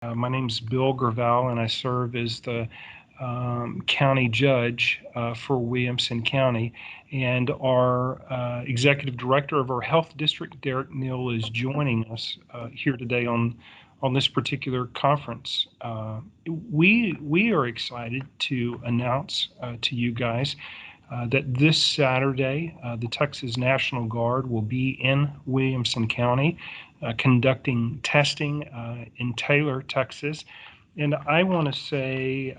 My name's Bill Gravell, and I serve as the county judge for Williamson County. And our executive director of our health district, Derrick Neal, is joining us here today on this particular conference. We are excited to announce to you guys that this Saturday, the Texas National Guard will be in Williamson County conducting testing in Taylor, Texas. And I want to say,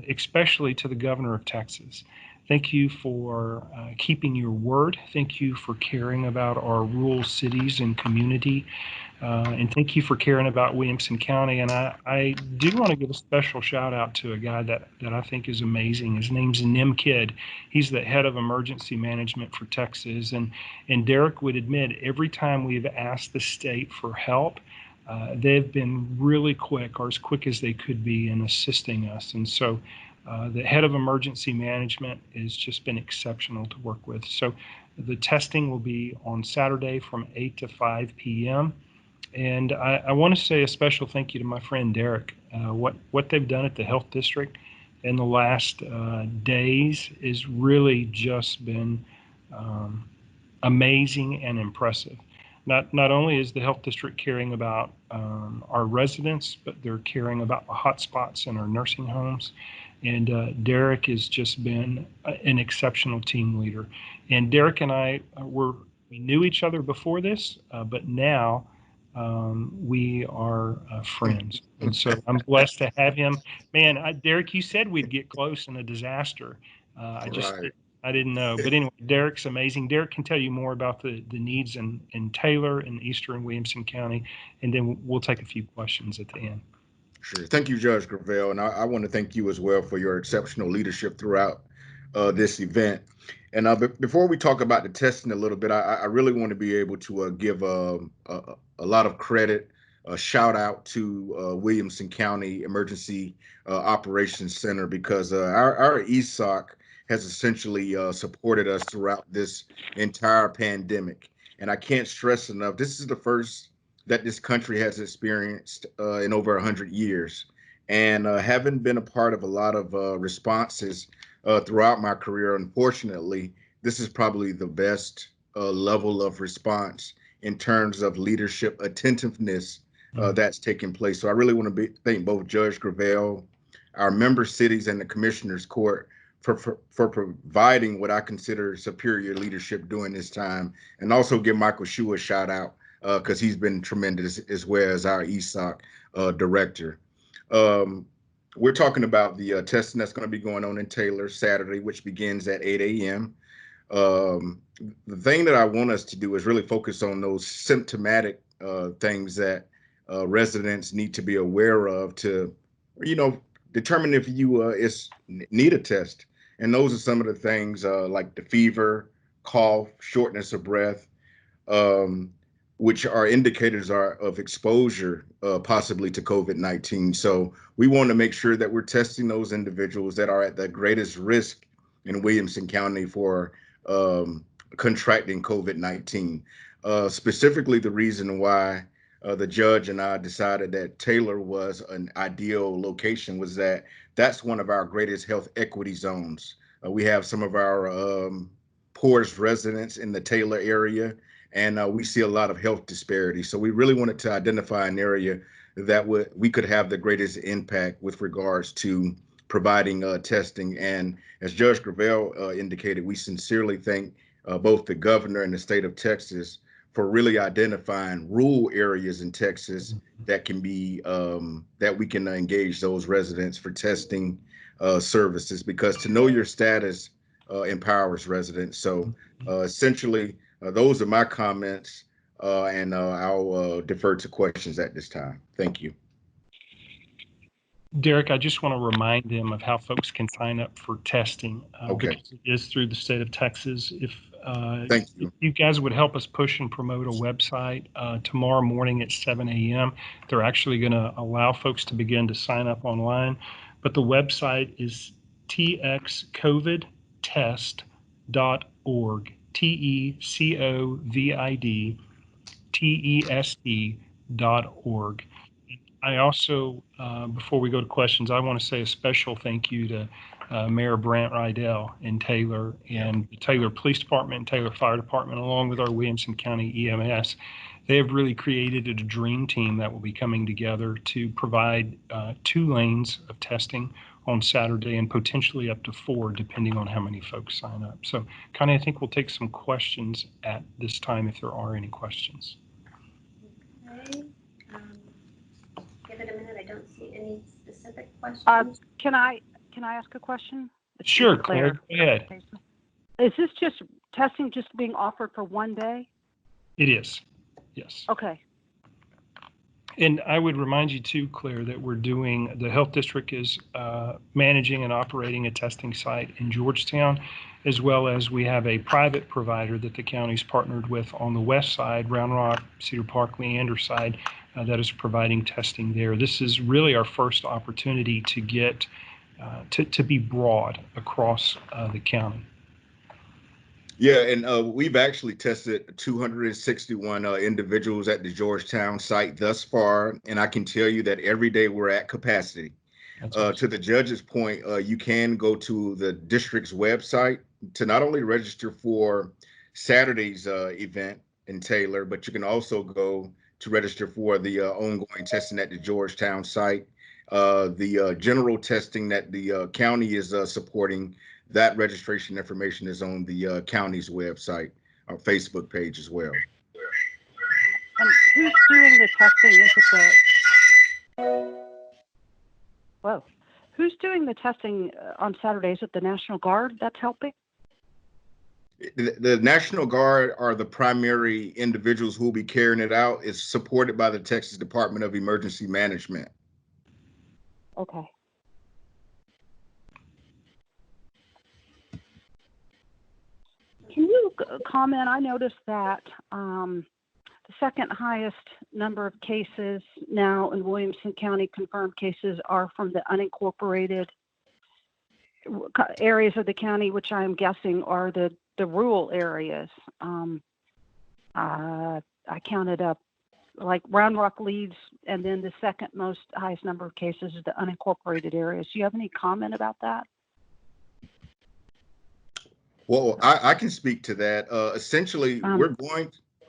especially to the governor of Texas, thank you for keeping your word. Thank you for caring about our rural cities and community. And thank you for caring about Williamson County. And I do want to give a special shout out to a guy that I think is amazing. His name's Nim Kidd. He's the head of emergency management for Texas. And Derrick would admit every time we've asked the state for help, they've been really quick, or as quick as they could be, in assisting us. And so the head of emergency management has just been exceptional to work with. So the testing will be on Saturday from 8 to 5 p.m. And I want to say a special thank you to my friend Derrick. What they've done at the health district in the last days has really just been amazing and impressive. Not only is the health district caring about our residents, but they're caring about the hot spots in our nursing homes. And Derrick has just been an exceptional team leader. And Derrick and I we knew each other before this, but now we are friends. And so I'm blessed to have him. Man, Derrick, you said we'd get close in a disaster. Right. I didn't know. But anyway, Derrick's amazing. Derrick can tell you more about the needs in Taylor and Eastern Williamson County, and then we'll take a few questions at the end. Sure. Thank you, Judge Gravell. And I want to thank you as well for your exceptional leadership throughout this event. And before we talk about the testing a little bit, I really want to be able to give a lot of credit, a shout out to Williamson County Emergency Operations Center, because our ESOC has essentially supported us throughout this entire pandemic. And I can't stress enough, this is the first that this country has experienced in over 100 years. And having been a part of a lot of responses throughout my career, unfortunately, this is probably the best level of response in terms of leadership attentiveness that's taking place. So I really want to thank both Judge Gravell, our member cities, and the Commissioner's Court for providing what I consider superior leadership during this time, and also give Michael Shue a shout out because he's been tremendous as well as our ESOC director. Um, we're talking about the testing that's going to be going on in Taylor Saturday, which begins at 8 a.m. The thing that I want us to do is really focus on those symptomatic things that residents need to be aware of to, you know, determine if you need a test. And those are some of the things like the fever, cough, shortness of breath, um, which are indicators of exposure possibly to COVID-19. So we want to make sure that we're testing those individuals that are at the greatest risk in Williamson County for contracting COVID-19. Specifically, the reason why the judge and I decided that Taylor was an ideal location was that that's one of our greatest health equity zones. We have some of our poorest residents in the Taylor area, and we see a lot of health disparity. So we really wanted to identify an area that we could have the greatest impact with regards to providing testing. And as Judge Gravell indicated, we sincerely thank both the governor and the state of Texas for really identifying rural areas in Texas that can be that we can engage those residents for testing services, because to know your status empowers residents. So essentially, those are my comments, and I'll defer to questions at this time. Thank you. Derrick, I just want to remind them of how folks can sign up for testing Okay. because it is through the state of Texas. Thank If you. you guys would help us push and promote a website tomorrow morning at 7 a.m., they're actually going to allow folks to begin to sign up online. But the website is txcovidtest.org, TECOVID TEST.org. I also, before we go to questions, I want to say a special thank you to Mayor Brant Rydell in Taylor and the Taylor Police Department and Taylor Fire Department, along with our Williamson County EMS. They have really created a dream team that will be coming together to provide 2 lanes of testing on Saturday and potentially up to 4, depending on how many folks sign up. So, Connie, I think we'll take some questions at this time if there are any questions. Okay. Give it a minute. I don't see any specific questions. Can I ask a question? Sure, Claire, go ahead. Is this just testing just being offered for one day? It is, yes. Okay. And I would remind you too, Claire, that the health district is managing and operating a testing site in Georgetown, as well as we have a private provider that the county's partnered with on the west side, Round Rock, Cedar Park, Leander side, that is providing testing there. This is really our first opportunity to get to be broad across the county. Yeah, and we've actually tested 261 individuals at the Georgetown site thus far, and I can tell you that every day we're at capacity. Awesome. To the judge's point, you can go to the district's website to not only register for Saturday's event in Taylor, but you can also go to register for the ongoing testing at the Georgetown site. The general testing that the county is supporting, that registration information is on the county's website, our Facebook page as well. And who's doing the testing? Is it who's doing the testing on Saturdays? Is it the National Guard that's helping? The National Guard are the primary individuals who will be carrying it out. It's supported by the Texas Department of Emergency Management. Okay. Can you comment? I noticed that the second highest number of cases now in Williamson County, confirmed cases, are from the unincorporated areas of the county, which I'm guessing are the rural areas. I counted up, like Round Rock leads, and then the second most highest number of cases is the unincorporated areas. Do you have any comment about that? Well, I can speak to that. Essentially,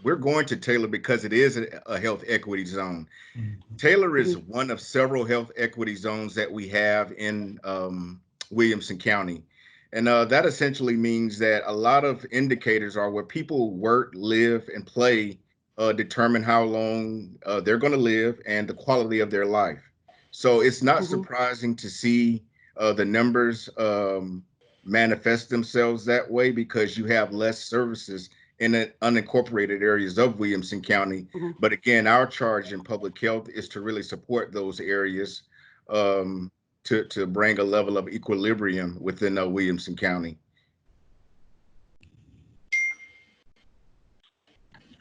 we're going to Taylor because it is a health equity zone. Taylor is one of several health equity zones that we have in Williamson County. And that essentially means that a lot of indicators are where people work, live, and play determine how long they're going to live and the quality of their life. So it's not surprising to see the numbers manifest themselves that way, because you have less services in the unincorporated areas of Williamson County. But again, our charge in public health is to really support those areas to bring a level of equilibrium within Williamson County.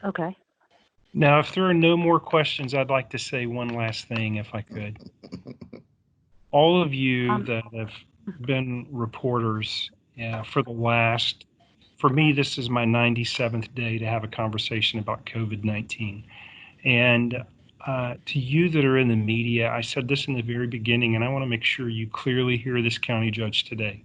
Okay. Now, if there are no more questions, I'd like to say one last thing, if I could. All of you that have been reporters for me, this is my 97th day to have a conversation about COVID-19. And to you that are in the media, I said this in the very beginning, and I want to make sure you clearly hear this county judge today.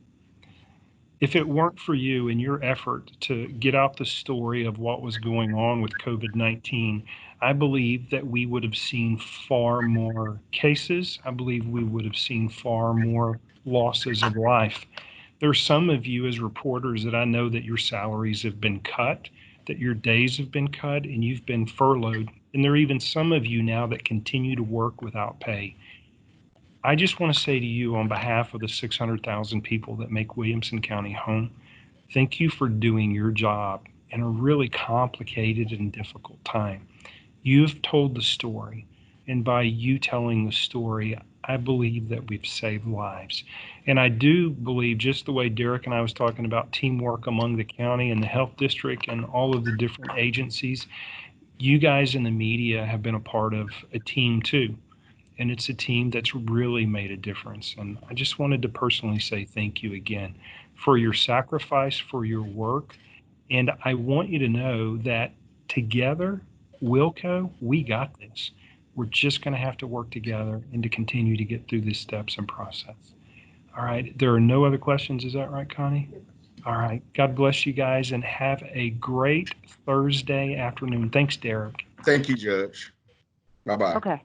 If it weren't for you and your effort to get out the story of what was going on with COVID-19, I believe that we would have seen far more cases. I believe we would have seen far more losses of life. There's some of you as reporters that I know that your salaries have been cut, that your days have been cut, and you've been furloughed. And there are even some of you now that continue to work without pay. I just want to say to you, on behalf of the 600,000 people that make Williamson County home, thank you for doing your job in a really complicated and difficult time. You've told the story, and by you telling the story, I believe that we've saved lives. And I do believe, just the way Derrick and I was talking about teamwork among the county and the health district and all of the different agencies, you guys in the media have been a part of a team too. And it's a team that's really made a difference. And I just wanted to personally say thank you again for your sacrifice, for your work. And I want you to know that together, Wilco, we got this. We're just going to have to work together and to continue to get through these steps and process. All right. There are no other questions. Is that right, Connie? All right. God bless you guys and have a great Thursday afternoon. Thanks, Derrick. Thank you, Judge. Bye-bye. Okay.